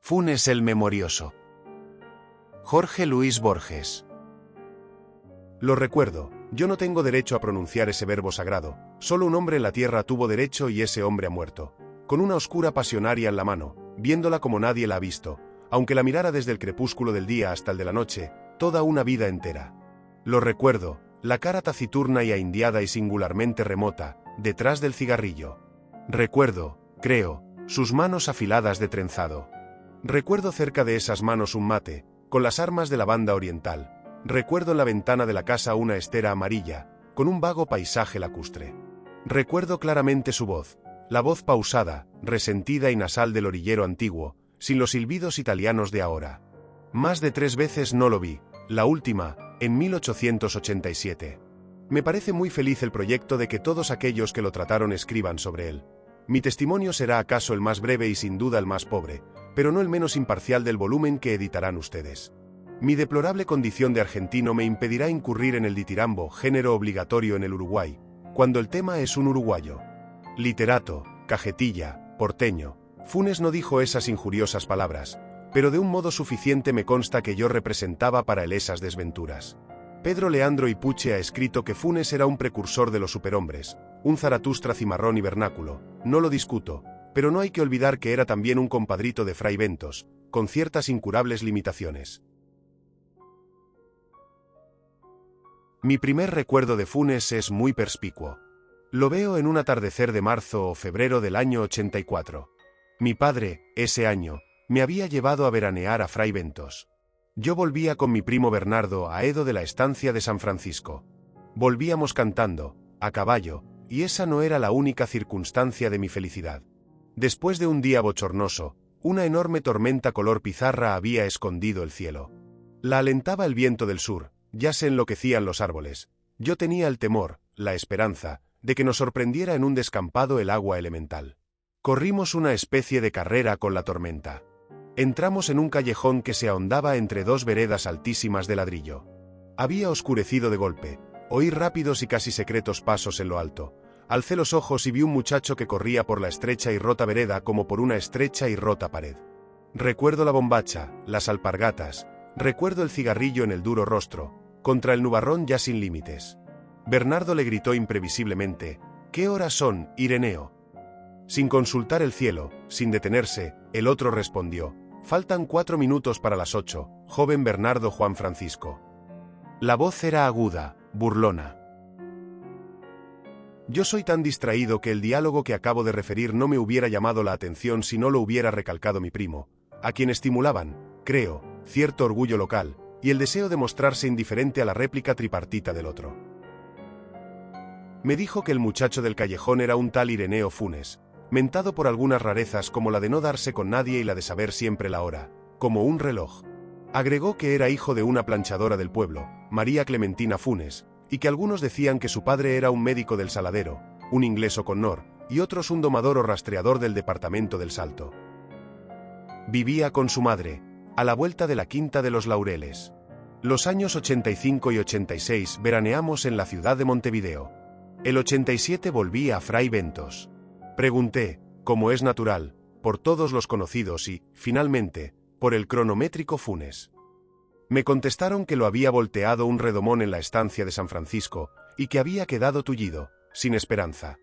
Funes el Memorioso. Jorge Luis Borges. Lo recuerdo, yo no tengo derecho a pronunciar ese verbo sagrado, solo un hombre en la tierra tuvo derecho y ese hombre ha muerto, con una oscura pasionaria en la mano, viéndola como nadie la ha visto, aunque la mirara desde el crepúsculo del día hasta el de la noche, toda una vida entera. Lo recuerdo, la cara taciturna y ahindiada y singularmente remota, detrás del cigarrillo. Recuerdo, creo, sus manos afiladas de trenzado. Recuerdo cerca de esas manos un mate, con las armas de la banda oriental. Recuerdo en la ventana de la casa una estera amarilla, con un vago paisaje lacustre. Recuerdo claramente su voz, la voz pausada, resentida y nasal del orillero antiguo, sin los silbidos italianos de ahora. Más de 3 veces no lo vi, la última, en 1887. Me parece muy feliz el proyecto de que todos aquellos que lo trataron escriban sobre él. Mi testimonio será acaso el más breve y sin duda el más pobre, pero no el menos imparcial del volumen que editarán ustedes. Mi deplorable condición de argentino me impedirá incurrir en el ditirambo, género obligatorio en el Uruguay, cuando el tema es un uruguayo. Literato, cajetilla, porteño. Funes no dijo esas injuriosas palabras, pero de un modo suficiente me consta que yo representaba para él esas desventuras. Pedro Leandro Ipuche ha escrito que Funes era un precursor de los superhombres, un Zaratustra cimarrón y vernáculo, no lo discuto, pero no hay que olvidar que era también un compadrito de Fray Bentos, con ciertas incurables limitaciones. Mi primer recuerdo de Funes es muy perspicuo. Lo veo en un atardecer de marzo o febrero del año 84. Mi padre, ese año, me había llevado a veranear a Fray Bentos. Yo volvía con mi primo Bernardo a Edo de la estancia de San Francisco. Volvíamos cantando, a caballo, y esa no era la única circunstancia de mi felicidad. Después de un día bochornoso, una enorme tormenta color pizarra había escondido el cielo. La alentaba el viento del sur, ya se enloquecían los árboles. Yo tenía el temor, la esperanza, de que nos sorprendiera en un descampado el agua elemental. Corrimos una especie de carrera con la tormenta. Entramos en un callejón que se ahondaba entre 2 veredas altísimas de ladrillo. Había oscurecido de golpe, oí rápidos y casi secretos pasos en lo alto. Alcé los ojos y vi un muchacho que corría por la estrecha y rota vereda como por una estrecha y rota pared. Recuerdo la bombacha, las alpargatas, recuerdo el cigarrillo en el duro rostro, contra el nubarrón ya sin límites. Bernardo le gritó imprevisiblemente: «¿Qué horas son, Ireneo?». Sin consultar el cielo, sin detenerse, el otro respondió: «Faltan 4 minutos para las 8, joven Bernardo Juan Francisco». La voz era aguda, burlona. Yo soy tan distraído que el diálogo que acabo de referir no me hubiera llamado la atención si no lo hubiera recalcado mi primo, a quien estimulaban, creo, cierto orgullo local, y el deseo de mostrarse indiferente a la réplica tripartita del otro. Me dijo que el muchacho del callejón era un tal Ireneo Funes, mentado por algunas rarezas como la de no darse con nadie y la de saber siempre la hora, como un reloj. Agregó que era hijo de una planchadora del pueblo, María Clementina Funes, y que algunos decían que su padre era un médico del Saladero, un inglés o connor, y otros un domador o rastreador del departamento del Salto. Vivía con su madre, a la vuelta de la Quinta de los Laureles. Los años 85 y 86 veraneamos en la ciudad de Montevideo. El 87 volví a Fray Bentos. Pregunté, como es natural, por todos los conocidos y, finalmente, por el cronométrico Funes. Me contestaron que lo había volteado un redomón en la estancia de San Francisco, y que había quedado tullido, sin esperanza.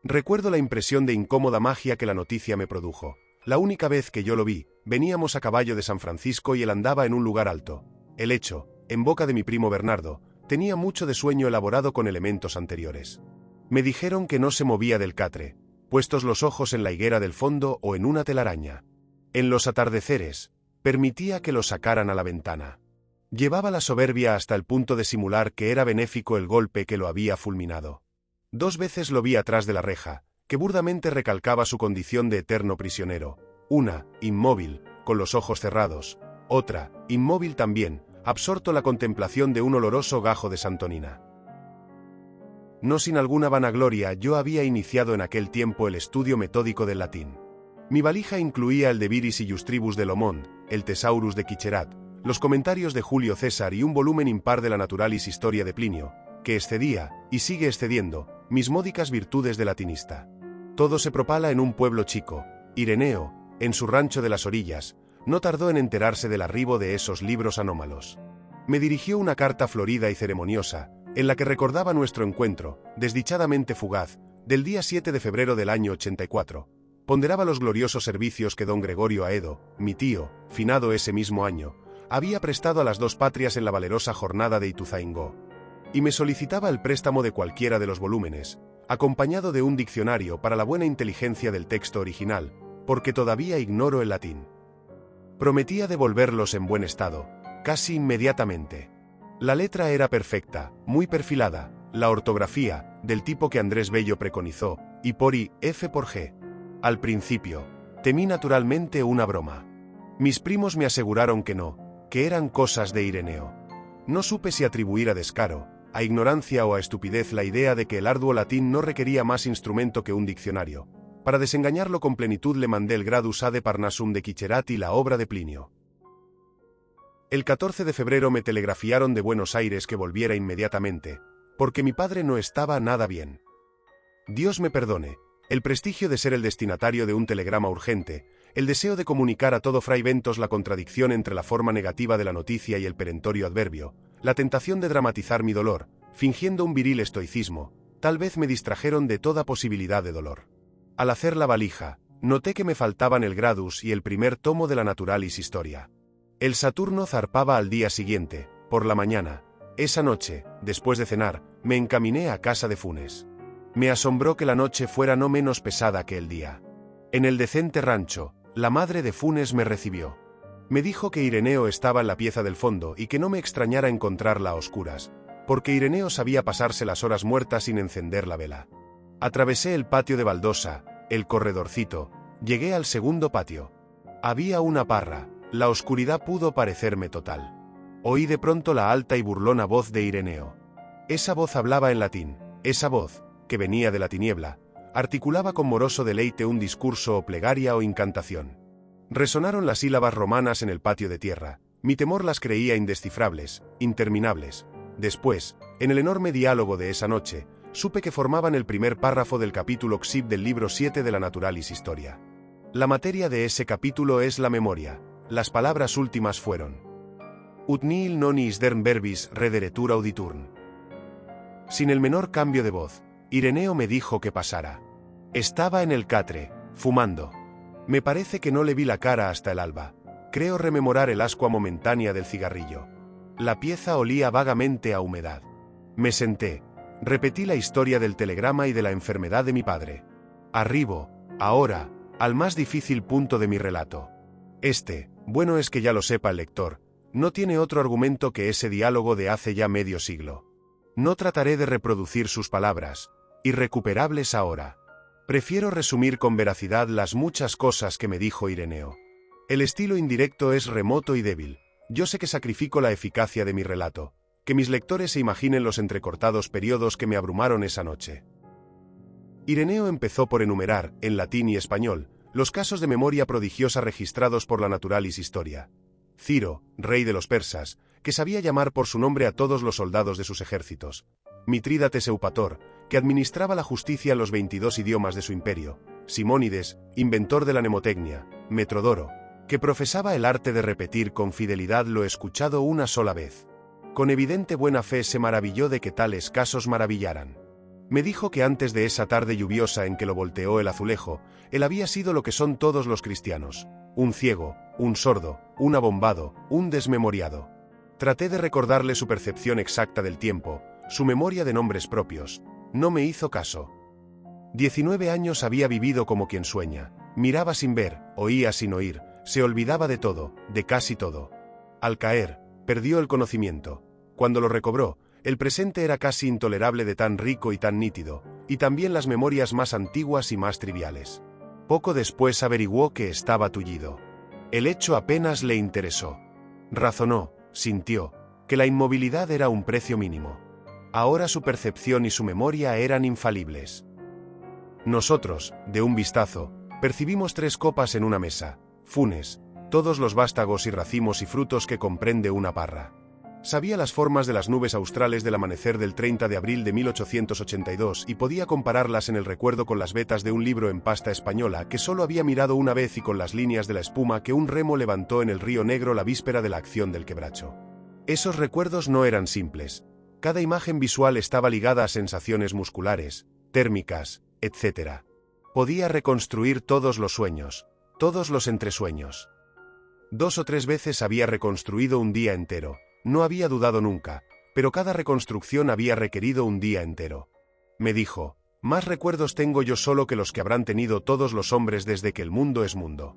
Recuerdo la impresión de incómoda magia que la noticia me produjo. La única vez que yo lo vi, veníamos a caballo de San Francisco y él andaba en un lugar alto. El hecho, en boca de mi primo Bernardo, tenía mucho de sueño elaborado con elementos anteriores. Me dijeron que no se movía del catre, puestos los ojos en la higuera del fondo o en una telaraña. En los atardeceres, permitía que lo sacaran a la ventana. Llevaba la soberbia hasta el punto de simular que era benéfico el golpe que lo había fulminado. 2 veces lo vi atrás de la reja, que burdamente recalcaba su condición de eterno prisionero. Una, inmóvil, con los ojos cerrados. Otra, inmóvil también, absorto la contemplación de un oloroso gajo de santonina. No sin alguna vanagloria, yo había iniciado en aquel tiempo el estudio metódico del latín. Mi valija incluía el De Viris y Justribus de Lomond, el Thesaurus de Quicherat, los comentarios de Julio César y un volumen impar de la Naturalis Historia de Plinio, que excedía, y sigue excediendo, mis módicas virtudes de latinista. Todo se propala en un pueblo chico, Ireneo, en su rancho de las orillas, No tardó en enterarse del arribo de esos libros anómalos. Me dirigió una carta florida y ceremoniosa, en la que recordaba nuestro encuentro, desdichadamente fugaz, del día 7 de febrero del año 84. Ponderaba los gloriosos servicios que don Gregorio Aedo, mi tío, finado ese mismo año, había prestado a las dos patrias en la valerosa jornada de Ituzaingó. Y me solicitaba el préstamo de cualquiera de los volúmenes, acompañado de un diccionario para la buena inteligencia del texto original, porque todavía ignoro el latín. Prometía devolverlos en buen estado, casi inmediatamente. La letra era perfecta, muy perfilada, la ortografía, del tipo que Andrés Bello preconizó, y por I, F por G. Al principio, temí naturalmente una broma. Mis primos me aseguraron que no, que eran cosas de Ireneo. No supe si atribuir a descaro, a ignorancia o a estupidez la idea de que el arduo latín no requería más instrumento que un diccionario. Para desengañarlo con plenitud le mandé el Gradus Ade Parnassum de Quicherat y la obra de Plinio. El 14 de febrero me telegrafiaron de Buenos Aires que volviera inmediatamente, porque mi padre no estaba nada bien. Dios me perdone, el prestigio de ser el destinatario de un telegrama urgente, el deseo de comunicar a todo Fray Bentos la contradicción entre la forma negativa de la noticia y el perentorio adverbio, la tentación de dramatizar mi dolor, fingiendo un viril estoicismo, tal vez me distrajeron de toda posibilidad de dolor. Al hacer la valija, noté que me faltaban el Gradus y el primer tomo de la Naturalis Historia. El Saturno zarpaba al día siguiente, por la mañana. Esa noche, después de cenar, me encaminé a casa de Funes. Me asombró que la noche fuera no menos pesada que el día. En el decente rancho, la madre de Funes me recibió. Me dijo que Ireneo estaba en la pieza del fondo y que no me extrañara encontrarla a oscuras, porque Ireneo sabía pasarse las horas muertas sin encender la vela. Atravesé el patio de baldosa, el corredorcito, llegué al segundo patio. Había una parra, la oscuridad pudo parecerme total. Oí de pronto la alta y burlona voz de Ireneo. Esa voz hablaba en latín, esa voz, que venía de la tiniebla, articulaba con moroso deleite un discurso o plegaria o incantación. Resonaron las sílabas romanas en el patio de tierra, mi temor las creía indescifrables, interminables. Después, en el enorme diálogo de esa noche, supe que formaban el primer párrafo del capítulo XIV del libro 7 de la Naturalis Historia. La materia de ese capítulo es la memoria. Las palabras últimas fueron: ut nihil non isdern verbis rederetur auditurn. Sin el menor cambio de voz, Ireneo me dijo que pasara. Estaba en el catre, fumando. Me parece que no le vi la cara hasta el alba. Creo rememorar el ascua momentánea del cigarrillo. La pieza olía vagamente a humedad. Me senté. Repetí la historia del telegrama y de la enfermedad de mi padre. Arribo, ahora, al más difícil punto de mi relato. Bueno es que ya lo sepa el lector, no tiene otro argumento que ese diálogo de hace ya medio siglo. No trataré de reproducir sus palabras, irrecuperables ahora. Prefiero resumir con veracidad las muchas cosas que me dijo Ireneo. El estilo indirecto es remoto y débil. Yo sé que sacrifico la eficacia de mi relato, que mis lectores se imaginen los entrecortados periodos que me abrumaron esa noche. Ireneo empezó por enumerar, en latín y español, los casos de memoria prodigiosa registrados por la Naturalis Historia. Ciro, rey de los persas, que sabía llamar por su nombre a todos los soldados de sus ejércitos. Mitrídates Eupator, que administraba la justicia en los 22 idiomas de su imperio. Simónides, inventor de la mnemotecnia. Metrodoro, que profesaba el arte de repetir con fidelidad lo escuchado una sola vez. Con evidente buena fe se maravilló de que tales casos maravillaran. Me dijo que antes de esa tarde lluviosa en que lo volteó el azulejo, él había sido lo que son todos los cristianos: un ciego, un sordo, un abombado, un desmemoriado. Traté de recordarle su percepción exacta del tiempo, su memoria de nombres propios. No me hizo caso. 19 años había vivido como quien sueña. Miraba sin ver, oía sin oír, se olvidaba de todo, de casi todo. Al caer, perdió el conocimiento. Cuando lo recobró, el presente era casi intolerable de tan rico y tan nítido, y también las memorias más antiguas y más triviales. Poco después averiguó que estaba tullido. El hecho apenas le interesó. Razonó, sintió, que la inmovilidad era un precio mínimo. Ahora su percepción y su memoria eran infalibles. Nosotros, de un vistazo, percibimos 3 copas en una mesa, Funes, todos los vástagos y racimos y frutos que comprende una parra. Sabía las formas de las nubes australes del amanecer del 30 de abril de 1882 y podía compararlas en el recuerdo con las vetas de un libro en pasta española que solo había mirado una vez y con las líneas de la espuma que un remo levantó en el río Negro la víspera de la acción del Quebracho. Esos recuerdos no eran simples. Cada imagen visual estaba ligada a sensaciones musculares, térmicas, etc. Podía reconstruir todos los sueños, todos los entresueños. 2 o 3 veces había reconstruido un día entero. No había dudado nunca, pero cada reconstrucción había requerido un día entero. Me dijo, más recuerdos tengo yo solo que los que habrán tenido todos los hombres desde que el mundo es mundo.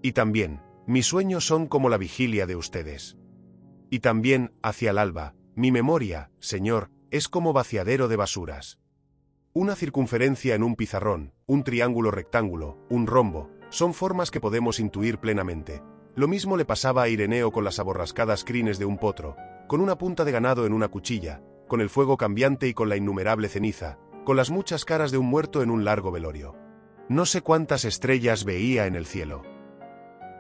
Y también, mis sueños son como la vigilia de ustedes. Y también, hacia el alba, mi memoria, señor, es como vaciadero de basuras. Una circunferencia en un pizarrón, un triángulo rectángulo, un rombo, son formas que podemos intuir plenamente. Lo mismo le pasaba a Ireneo con las aborrascadas crines de un potro, con una punta de ganado en una cuchilla, con el fuego cambiante y con la innumerable ceniza, con las muchas caras de un muerto en un largo velorio. No sé cuántas estrellas veía en el cielo.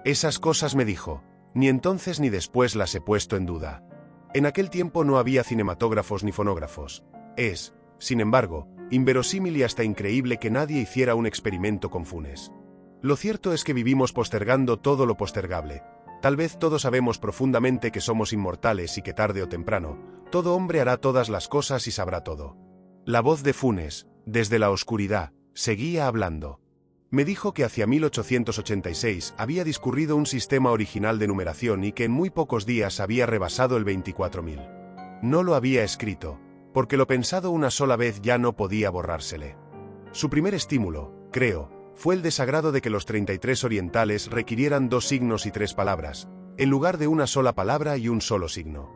Esas cosas me dijo, ni entonces ni después las he puesto en duda. En aquel tiempo no había cinematógrafos ni fonógrafos. Es, sin embargo, inverosímil y hasta increíble que nadie hiciera un experimento con Funes. Lo cierto es que vivimos postergando todo lo postergable. Tal vez todos sabemos profundamente que somos inmortales y que tarde o temprano, todo hombre hará todas las cosas y sabrá todo. La voz de Funes, desde la oscuridad, seguía hablando. Me dijo que hacia 1886 había discurrido un sistema original de numeración y que en muy pocos días había rebasado el 24.000. No lo había escrito, porque lo pensado una sola vez ya no podía borrársele. Su primer estímulo, creo, fue el desagrado de que los 33 orientales requirieran 2 signos y 3 palabras, en lugar de una sola palabra y un solo signo.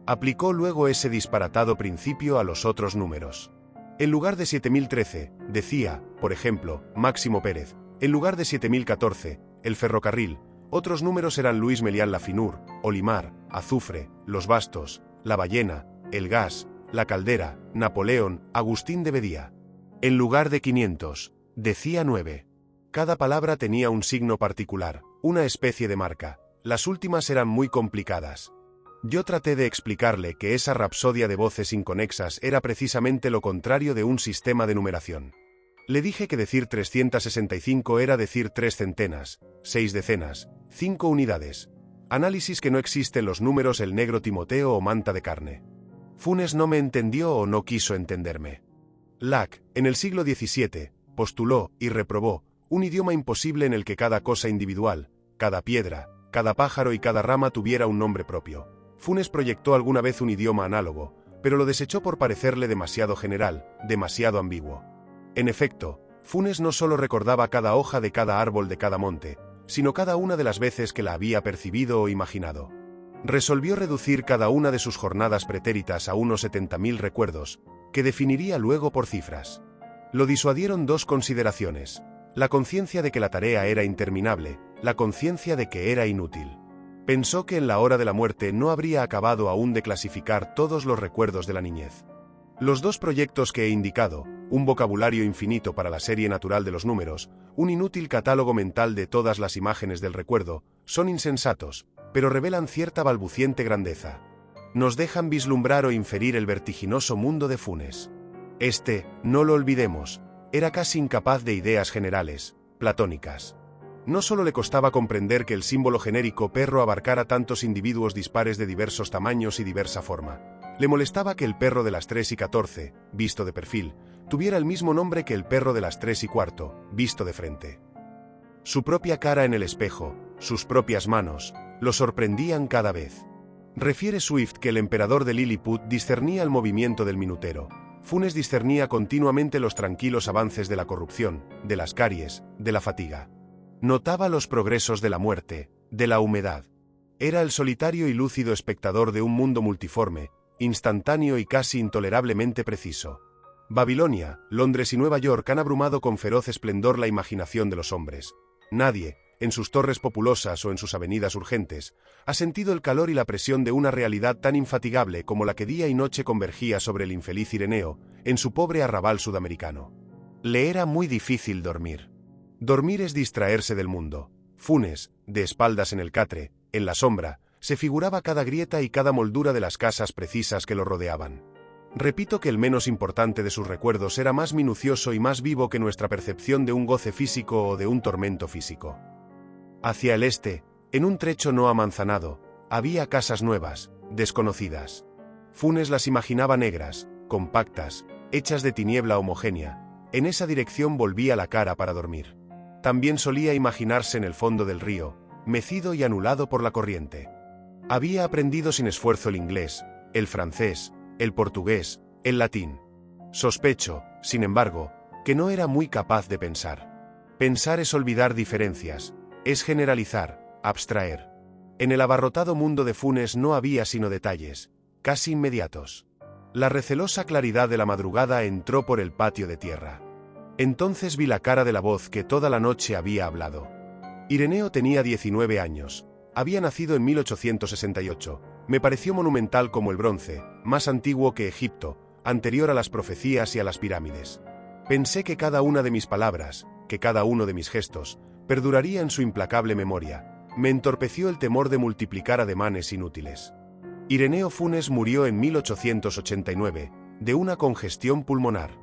Aplicó luego ese disparatado principio a los otros números. En lugar de 7013, decía, por ejemplo, Máximo Pérez, en lugar de 7014, el ferrocarril, otros números eran Luis Melián Lafinur, Olimar, Azufre, Los Bastos, La Ballena, El Gas, La Caldera, Napoleón, Agustín de Bedía. En lugar de 500, decía 9. Cada palabra tenía un signo particular, una especie de marca. Las últimas eran muy complicadas. Yo traté de explicarle que esa rapsodia de voces inconexas era precisamente lo contrario de un sistema de numeración. Le dije que decir 365 era decir 3 centenas, 6 decenas, 5 unidades. Análisis que no existe en los números el negro Timoteo o manta de carne. Funes no me entendió o no quiso entenderme. Locke, en el siglo XVII, postuló y reprobó un idioma imposible en el que cada cosa individual, cada piedra, cada pájaro y cada rama tuviera un nombre propio. Funes proyectó alguna vez un idioma análogo, pero lo desechó por parecerle demasiado general, demasiado ambiguo. En efecto, Funes no solo recordaba cada hoja de cada árbol de cada monte, sino cada una de las veces que la había percibido o imaginado. Resolvió reducir cada una de sus jornadas pretéritas a unos 70.000 recuerdos, que definiría luego por cifras. Lo disuadieron 2 consideraciones: la conciencia de que la tarea era interminable, la conciencia de que era inútil. Pensó que en la hora de la muerte no habría acabado aún de clasificar todos los recuerdos de la niñez. Los 2 proyectos que he indicado, un vocabulario infinito para la serie natural de los números, un inútil catálogo mental de todas las imágenes del recuerdo, son insensatos, pero revelan cierta balbuciente grandeza. Nos dejan vislumbrar o inferir el vertiginoso mundo de Funes. Este, no lo olvidemos, era casi incapaz de ideas generales, platónicas. No solo le costaba comprender que el símbolo genérico perro abarcara tantos individuos dispares de diversos tamaños y diversa forma. Le molestaba que el perro de las 3 y 14, visto de perfil, tuviera el mismo nombre que el perro de las 3 y cuarto, visto de frente. Su propia cara en el espejo, sus propias manos, lo sorprendían cada vez. Refiere Swift que el emperador de Lilliput discernía el movimiento del minutero. Funes discernía continuamente los tranquilos avances de la corrupción, de las caries, de la fatiga. Notaba los progresos de la muerte, de la humedad. Era el solitario y lúcido espectador de un mundo multiforme, instantáneo y casi intolerablemente preciso. Babilonia, Londres y Nueva York han abrumado con feroz esplendor la imaginación de los hombres. Nadie, en sus torres populosas o en sus avenidas urgentes, ha sentido el calor y la presión de una realidad tan infatigable como la que día y noche convergía sobre el infeliz Ireneo, en su pobre arrabal sudamericano. Le era muy difícil dormir. Dormir es distraerse del mundo. Funes, de espaldas en el catre, en la sombra, Se figuraba cada grieta y cada moldura de las casas precisas que lo rodeaban. Repito que el menos importante de sus recuerdos era más minucioso y más vivo que nuestra percepción de un goce físico o de un tormento físico. Hacia el este, en un trecho no amanzanado, había casas nuevas, desconocidas. Funes las imaginaba negras, compactas, hechas de tiniebla homogénea. En esa dirección volvía la cara para dormir. También solía imaginarse en el fondo del río, mecido y anulado por la corriente. Había aprendido sin esfuerzo el inglés, el francés, el portugués, el latín. Sospecho, sin embargo, que no era muy capaz de pensar. Pensar es olvidar diferencias, es generalizar, abstraer. En el abarrotado mundo de Funes no había sino detalles, casi inmediatos. La recelosa claridad de la madrugada entró por el patio de tierra. Entonces vi la cara de la voz que toda la noche había hablado. Ireneo tenía 19 años. Había nacido en 1868. Me pareció monumental como el bronce, más antiguo que Egipto, anterior a las profecías y a las pirámides. Pensé que cada una de mis palabras, que cada uno de mis gestos, perduraría en su implacable memoria. Me entorpeció el temor de multiplicar ademanes inútiles. Ireneo Funes murió en 1889, de una congestión pulmonar.